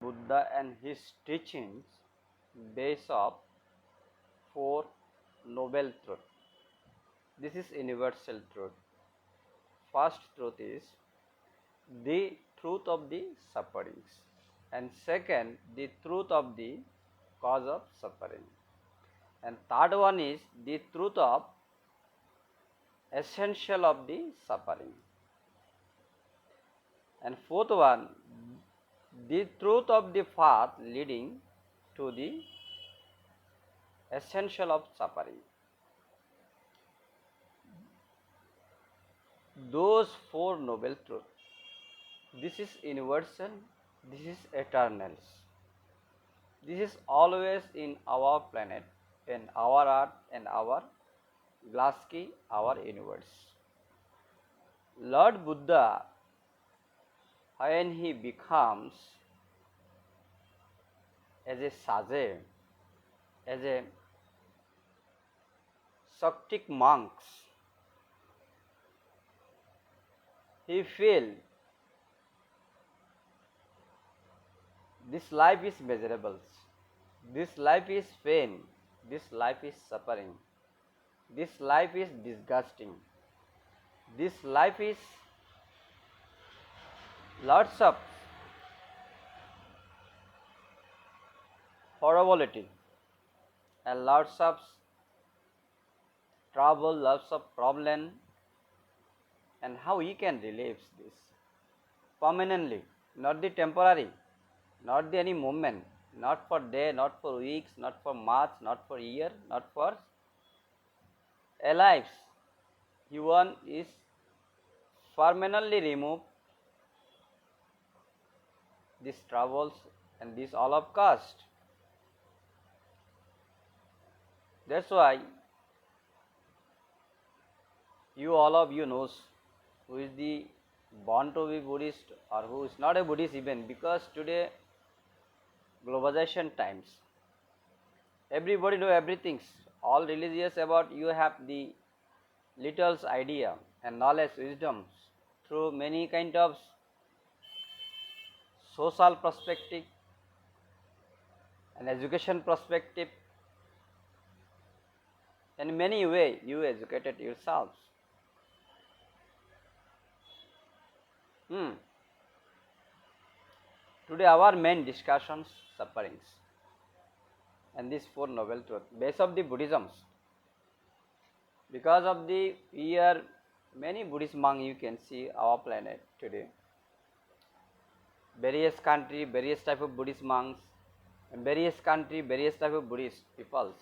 Buddha and his teachings base of four noble truths. This is universal truth. First truth is the truth of the sufferings, and second the truth of the cause of suffering, and third one is the truth of essential of the suffering, and fourth one the truth of the path leading to the essential of suffering. Those four noble truths, this is universal, this is eternal, this is always in our planet, in our earth, and our galaxy, our universe. Lord Buddha, when he becomes as a sage, as a Shaktic monks, he feel this life is miserable, this life is pain, this life is suffering, this life is disgusting, this life is lots of horribility and lots of trouble, lots of problem, and how he can relieve this permanently, not the temporary, not the any moment, not for day, not for weeks, not for months, not for year, not for a lives. He one is permanently remove these troubles and this all of cost. That's why you all of you knows who is the born to be Buddhist or who is not a Buddhist even, because today globalization times everybody know everything, all religious about you have the little idea and knowledge wisdoms through many kind of social perspective and education perspective, in many way you educated yourselves. Today our main discussions sufferings and these four noble truths base of the Buddhisms. Because of the year many Buddhist monks you can see our planet today, various country, various type of Buddhist monks, and various country, various type of Buddhist peoples.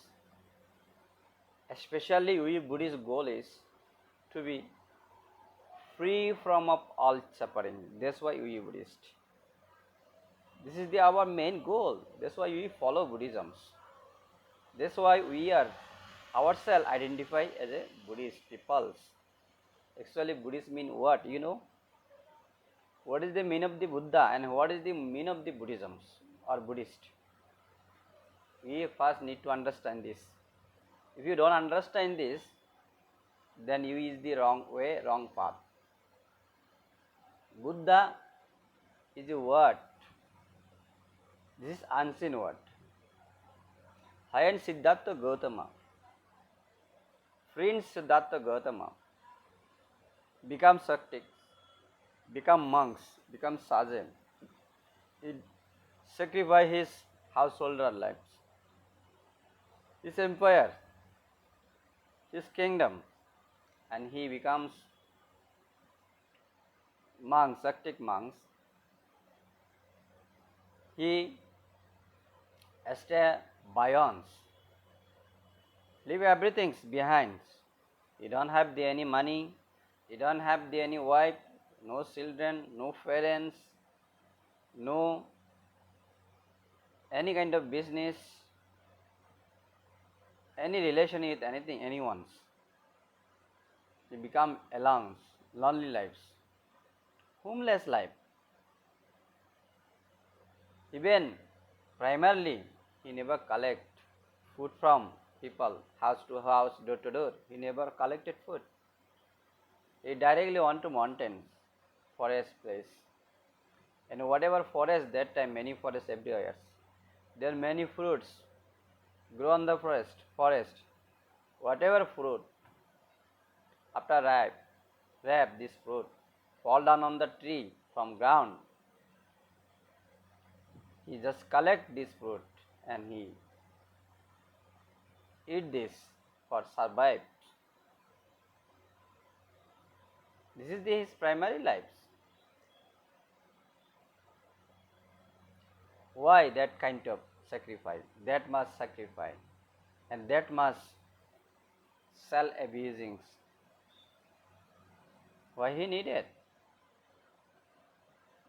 Especially we Buddhist goal is to be free from of all suffering. That's why we Buddhist. This is our main goal. That's why we follow Buddhism. That's why we are ourselves identify as a Buddhist peoples. Actually, Buddhist mean what? You know? What is the meaning of the Buddha and what is the meaning of the Buddhisms or Buddhist? We first need to understand this. If you don't understand this, then you is the wrong way, wrong path. Buddha is a word. This is unseen word. High-end Siddhartha Gautama, Prince Siddhartha Gautama, become Shaktic, become monks, become sages. He sacrifice his householder lives, his empire, his kingdom, and he becomes monks, Shaktic monks. He stay beyond, leave everything behind. He don't have any money, he don't have any wife, no children, no parents, no any kind of business, any relation with anything, anyone's. He become alone, lonely lives, homeless life. Even primarily, he never collect food from people, house to house, door to door. He never collected food. He directly went to mountains, forest place, And whatever forest that time, many forests everywhere. There are many fruits grow on the forest. Whatever fruit, after ripe this fruit, fall down on the tree from ground. He just collect this fruit and he eat this for survive. This is his primary lives. Why that kind of sacrifice? That much sacrifice and that much self abusing. Why he needed?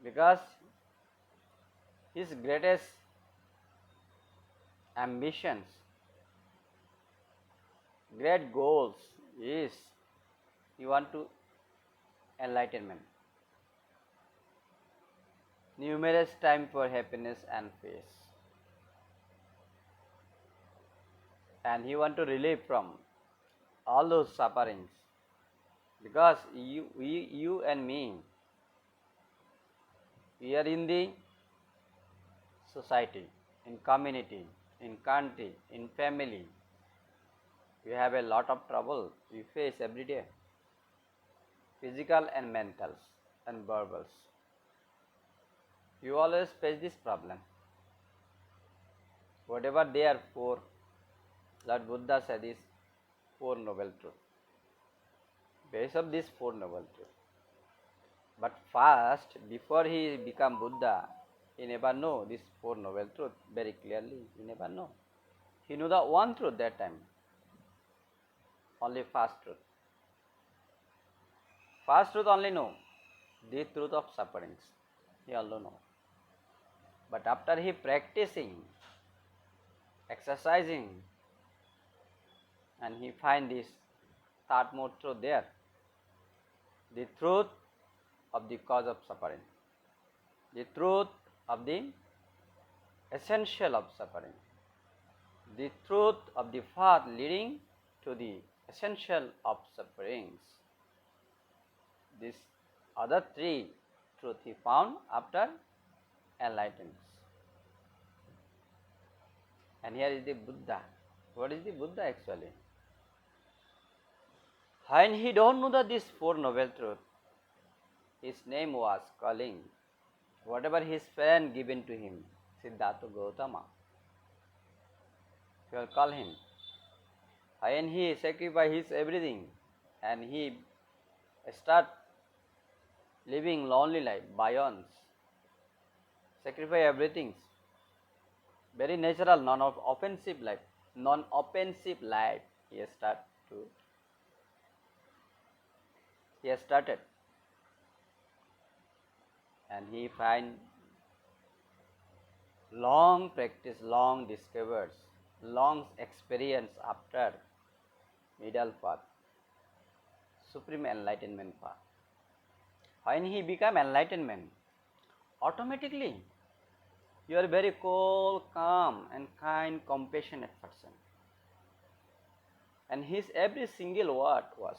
Because his greatest ambitions, great goals is he want to enlightenment. Numerous time for happiness and peace. And he want to relieve from all those sufferings. Because you and me, we are in the society, in community, in country, in family. We have a lot of trouble we face every day, physical and mental and verbal. You always face this problem. Whatever they are for, Lord Buddha said is Four Noble Truths. Base of these Four Noble Truths. But first, before he become Buddha, he never know this Four Noble Truths very clearly. He never know. He knew the one truth that time. Only first truth. First truth only know. The truth of sufferings. He alone know. But after he practicing, exercising, and he find this third more truth there. The truth of the cause of suffering. The truth of the essential of suffering. The truth of the path leading to the essential of sufferings. These other three truths he found after enlightenment. And here is the Buddha. What is the Buddha actually? When he don't know that this Four Noble Truths, his name was calling whatever his friend given to him, Siddhartha Gautama. He will call him. When he sacrifice his everything and he start living lonely life, beyond, sacrifice everything, very natural, non-offensive life, he has started, and he find long practice, long discovers, long experience after middle path, supreme enlightenment path. When he become enlightenment, automatically you are very cold, calm and kind, compassionate person. And his every single word was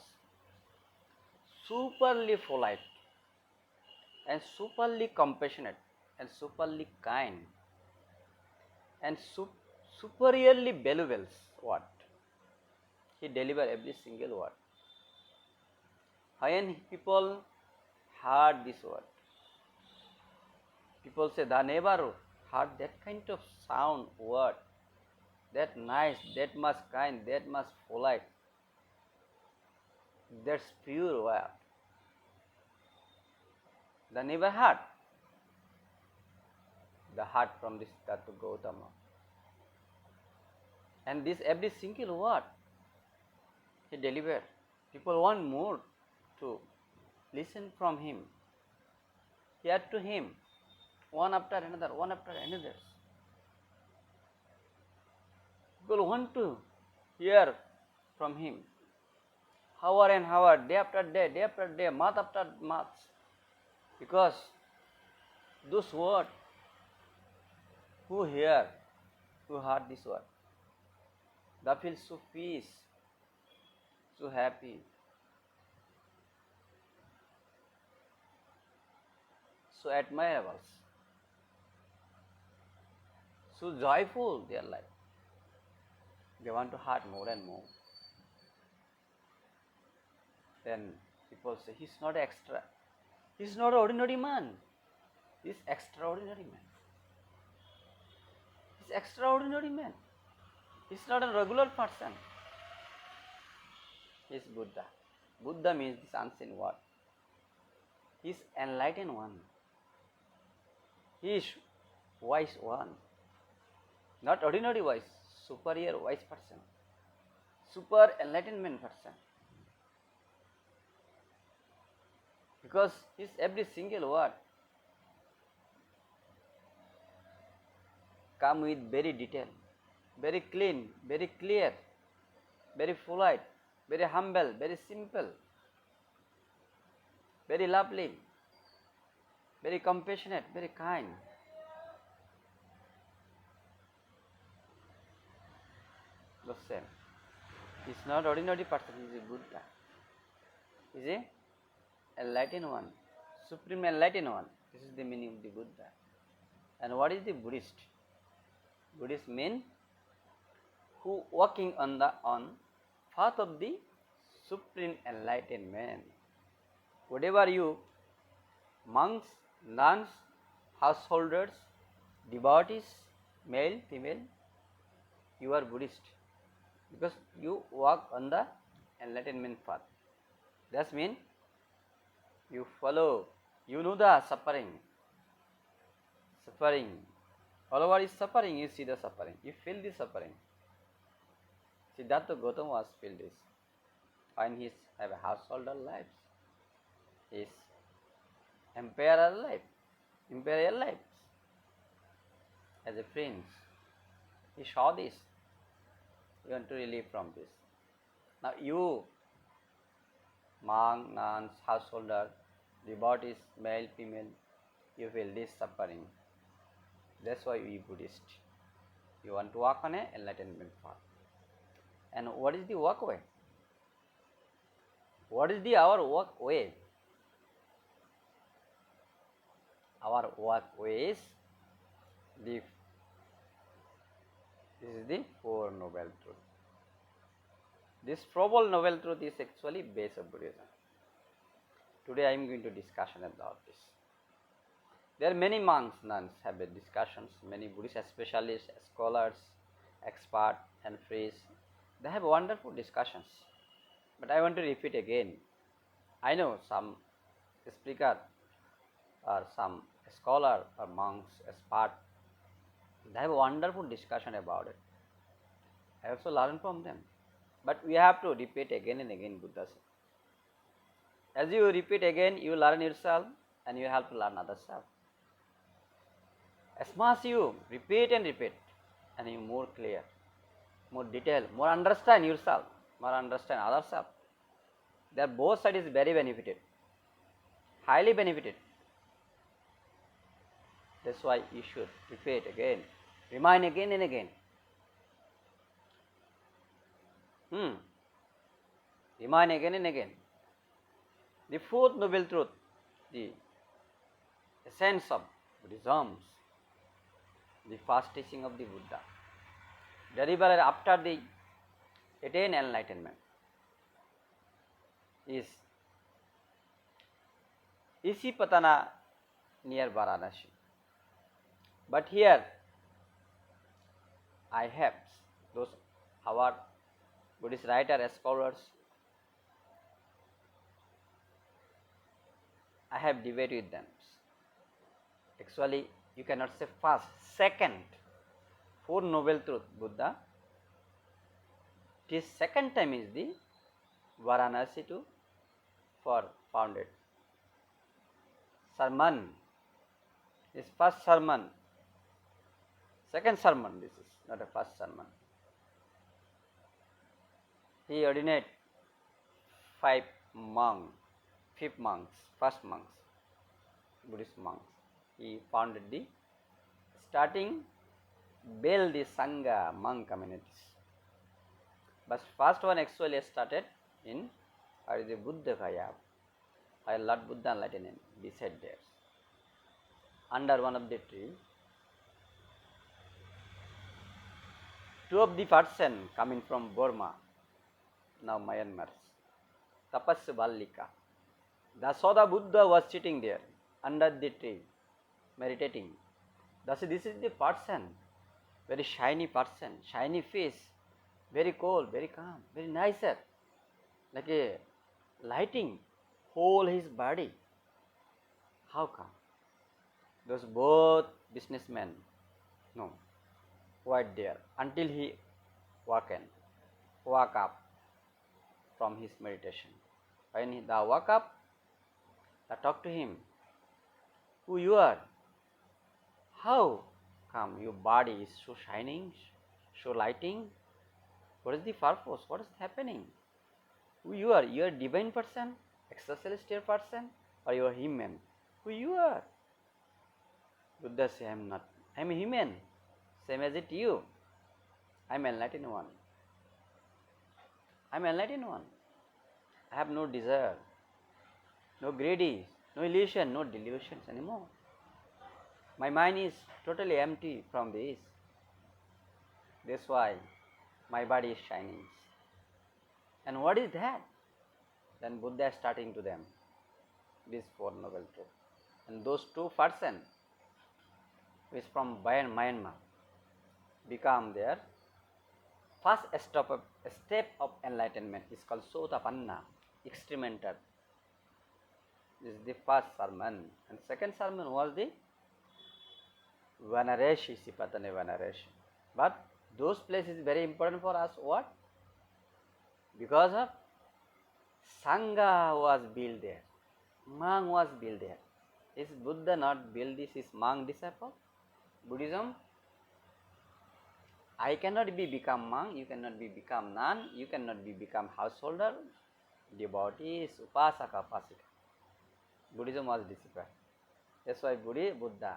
superly polite and superly compassionate and superly kind and superiorly valuable word. He delivered every single word. When people heard this word, people say, they never heard that kind of sound word, that nice, that much kind, that much polite, that's pure word. They never heard. The heart from this Siddhartha Gautama. And this every single word he delivered. People want more to listen from him, hear to him, one after another, one after another. People want to hear from him, hour and hour, day after day, month after month. Because those words, who hear, who heard this word, they feel so peace, so happy, so admirable, so joyful their life. They want to hurt more and more. Then people say, he's not extra. He's not an ordinary man. He's extraordinary man. He's extraordinary man. He's not a regular person. He's Buddha. Buddha means this unseen word. He is enlightened one. He is wise one. Not ordinary wise, superior wise person. Super enlightenment person. Because his every single word come with very detail, very clean, very clear, very polite, very humble, very simple, very lovely, very compassionate, very kind. The same. He is not ordinary person, he is a Buddha. He is a enlightened one, supreme enlightened one. This is the meaning of the Buddha. And what is the Buddhist? Buddhist means who walking on the path of the supreme enlightened man. Whatever you monks, nuns, householders, devotees, male, female, you are Buddhist because you walk on the enlightenment path. That means you follow, you know the suffering. All over is suffering, you see the suffering, you feel the suffering. Siddhartha Gautama was feel this. When he have a householder lives, his imperial life, as a prince, he saw this. You want to relieve from this. Now you, monk, nuns, householder, devotees, male, female, you feel this suffering. That's why we Buddhist. You want to walk on an enlightenment path. And what is the walkway? What is our walkway? Our walkway is this is the Four Noble Truth. This Four Noble Truth is actually base of Buddhism. Today I am going to discussion about this. There are many monks, nuns have discussions, many Buddhist specialists, scholars, experts and priests. They have wonderful discussions. But I want to repeat again. I know some speaker or some scholar or monks, expert, they have a wonderful discussion about it. I also learn from them. But we have to repeat again and again Buddha said. As you repeat again, you learn yourself and you have to learn others self. As much you repeat and you more clear, more detail, more understand yourself, more understand others self. Their both sides is very benefited, highly benefited. That's why you should repeat again, remind again and again. Remind again and again. The fourth noble truth, the essence of Buddhism, the first teaching of the Buddha, delivered after the attained enlightenment, is Isipatana near Varanasi. But here I have those our Buddhist writers, scholars, I have debated with them. Actually, you cannot say first, second, Four Noble Truth Buddha. His second time is the Varanasi to for founded. Sermon, his first sermon, second sermon, this is not a first sermon. He ordained 5 monks, 5 monks, first monks, Buddhist monks. He founded the starting build the Sangha monk communities. But first one actually started in the Buddha Gaya, where Lord Buddha enlightened him, he said there. under one of the tree. Two of the person coming from Burma, now Myanmar, Tapasya Ballika. The Soda Buddha was sitting there under the tree, meditating. Thus, this is the person, very shiny person, shiny face, very cold, very calm, very nicer, like a lighting whole his body. How come? Those both businessmen, no, were there until he woke up from his meditation. When he woke up, I talked to him, who you are? How come your body is so shining, so lighting? What is the purpose? What is happening? Who you are? You are a divine person, extra celestial person, or you are human? Who you are? Buddha says, I am not. I am a human, same as it you. I am enlightened one. I am enlightened one. I have no desire, no greedy, no illusion, no delusions anymore. My mind is totally empty from this. That's why my body is shining. And what is that? Then Buddha is starting to them these four noble truths. And those two persons, which from Myanmar, become their first step of enlightenment is called Sotapanna, extreme enter. This is the first sermon. And second sermon was the Vanareshi, Sipatane Vanareshi. But those places is very important for us. What? Because of Sangha was built there. Monk was built there. Is Buddha not built this? Is monk disciple? Buddhism? I cannot become monk, you cannot become nun, you cannot become householder, devotees, upasaka, upasika. Buddhism was discipline. That's why Buddha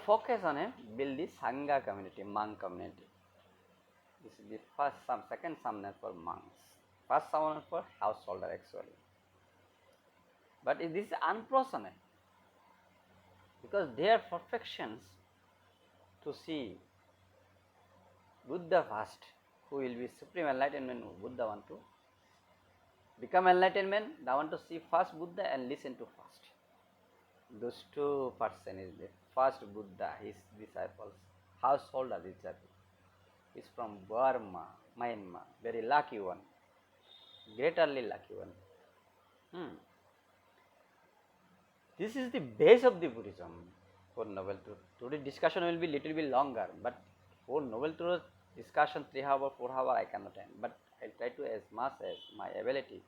focus on it, build the Sangha community, monk community. This is the first sum, second summoner for monks. First summoner for householder actually. But this is unprecedented because their perfections to see Buddha first, who will be supreme enlightenment. Buddha want to become enlightenment, they want to see first Buddha and listen to first. Those two person is the first Buddha, his disciples, householder disciple. Is from Burma, Myanmar, very lucky one, greatly lucky one. This is the base of the Buddhism. For Noble Truth. Today's discussion will be little bit longer, but for Noble Truth discussion 3 hours, 4 hours I cannot end. But I will try to as much as my ability,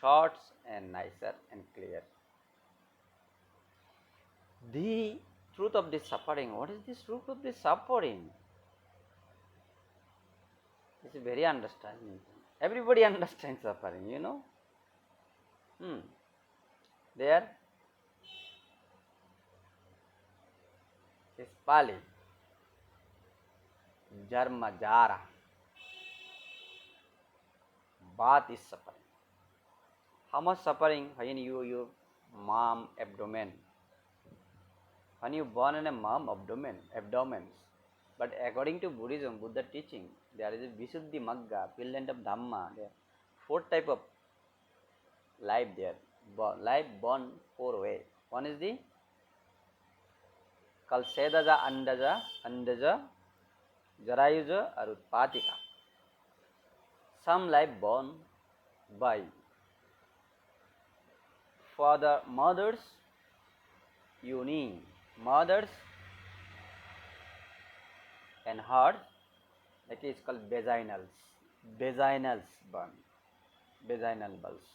short and nicer and clear. The truth of this suffering. What is this truth of this suffering? This is very understanding. Everybody understands suffering, you know. There is Pali, Jarma, Jara. Bath is suffering. How much suffering when your mom abdomen? When you born in a mom abdomens. But according to Buddhism, Buddha teaching, there is a Visuddhi Magga, Pillant of Dhamma. There 4 type of life there. Life born 4 way. One is the called Sedaja, Andaja, Jarayuja or Utpatika. Some life born by father, mothers, mothers and heart, that is called vaginals born, vaginal bulbs.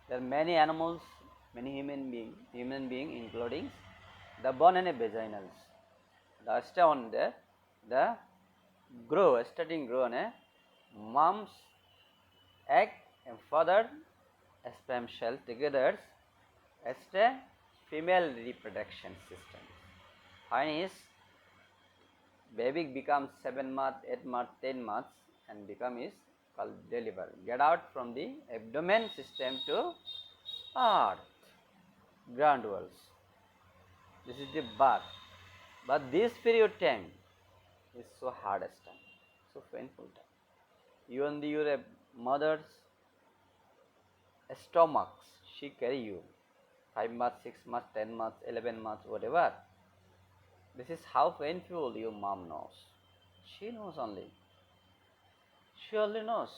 There are many animals, many human being including the born in a vaginals. The stay on there, the starting grow on a mom's egg and father sperm cell together as a female reproduction system. When his baby becomes 7 months, 8 months, 10 months and become is called deliver. Get out from the abdomen system to earth. granules. This is the birth. But this period time is so hardest time, so painful time. Even your mother's stomachs, she carry you 5 months, 6 months, 10 months, 11 months, whatever. This is how painful your mom knows. She knows only. She only knows.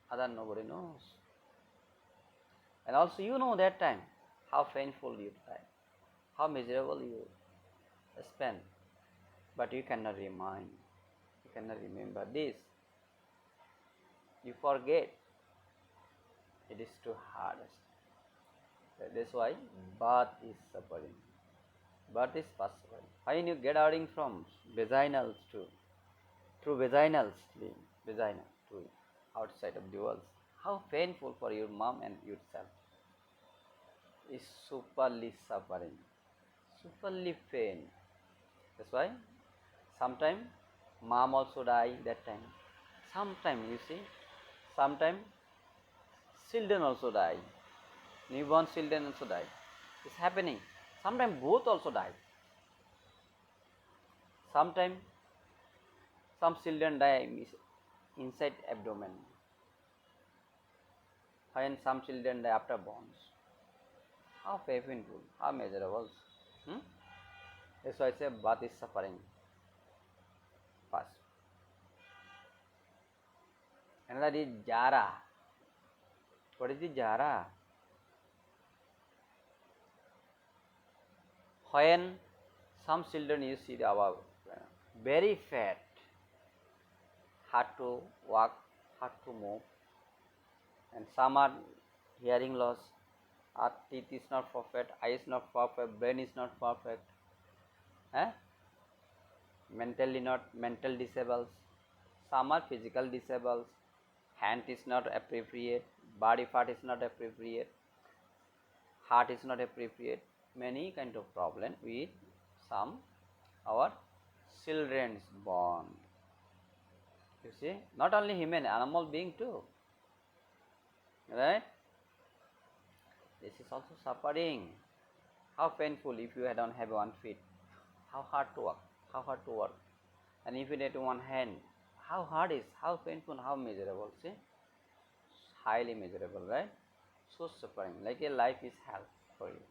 Other nobody knows. And also you know that time how painful you time, how miserable you spend. But you cannot remind. You cannot remember this. You forget. It is too hardest. That's why birth is suffering. Birth is past suffering. When you get out from vaginals to through vaginal stream, vagina to outside of the walls, how painful for your mom and yourself. Is superly suffering, superly pain. That's why sometimes mom also die that time. Sometimes you see, sometimes children also die. Newborn children also die. It's happening. Sometimes both also die. Sometimes some children die inside abdomen. When some children die after borns. How painful, how miserable. Hmm? That's why I say birth is suffering. First. Another is jara. What is the jara? When some children you see our very fat, hard to walk, hard to move, and some are hearing loss, our teeth is not perfect, eye is not perfect, brain is not perfect, eh? Mentally not mental disabled, some are physical disabled, hand is not appropriate, body part is not appropriate, heart is not appropriate, many kind of problem with some our children's born. You see, not only human, animal being too, right? This is also suffering. How painful if you don't have one feet. How hard to work, how hard to work. And if you need one hand, how hard is, how painful, how miserable. See, highly miserable, right? So suffering, like a life is hell for you.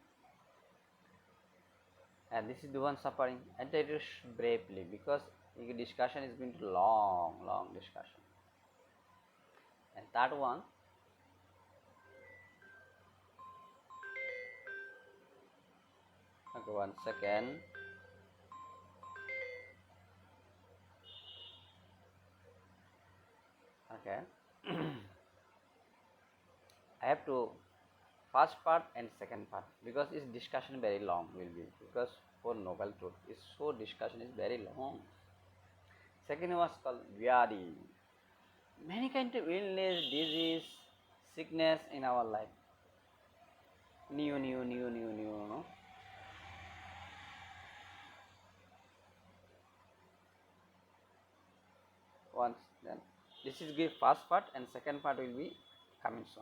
And this is the one suffering. And it is bravely because the discussion is going to long discussion. And that one, okay, 1 second. Okay. I have to first part and second part because this discussion very long will be because for novel truth is so discussion is very long. Second was called vyadi. Many kind of illness, disease, sickness in our life. New. No? Once then, this is give first part and second part will be coming soon.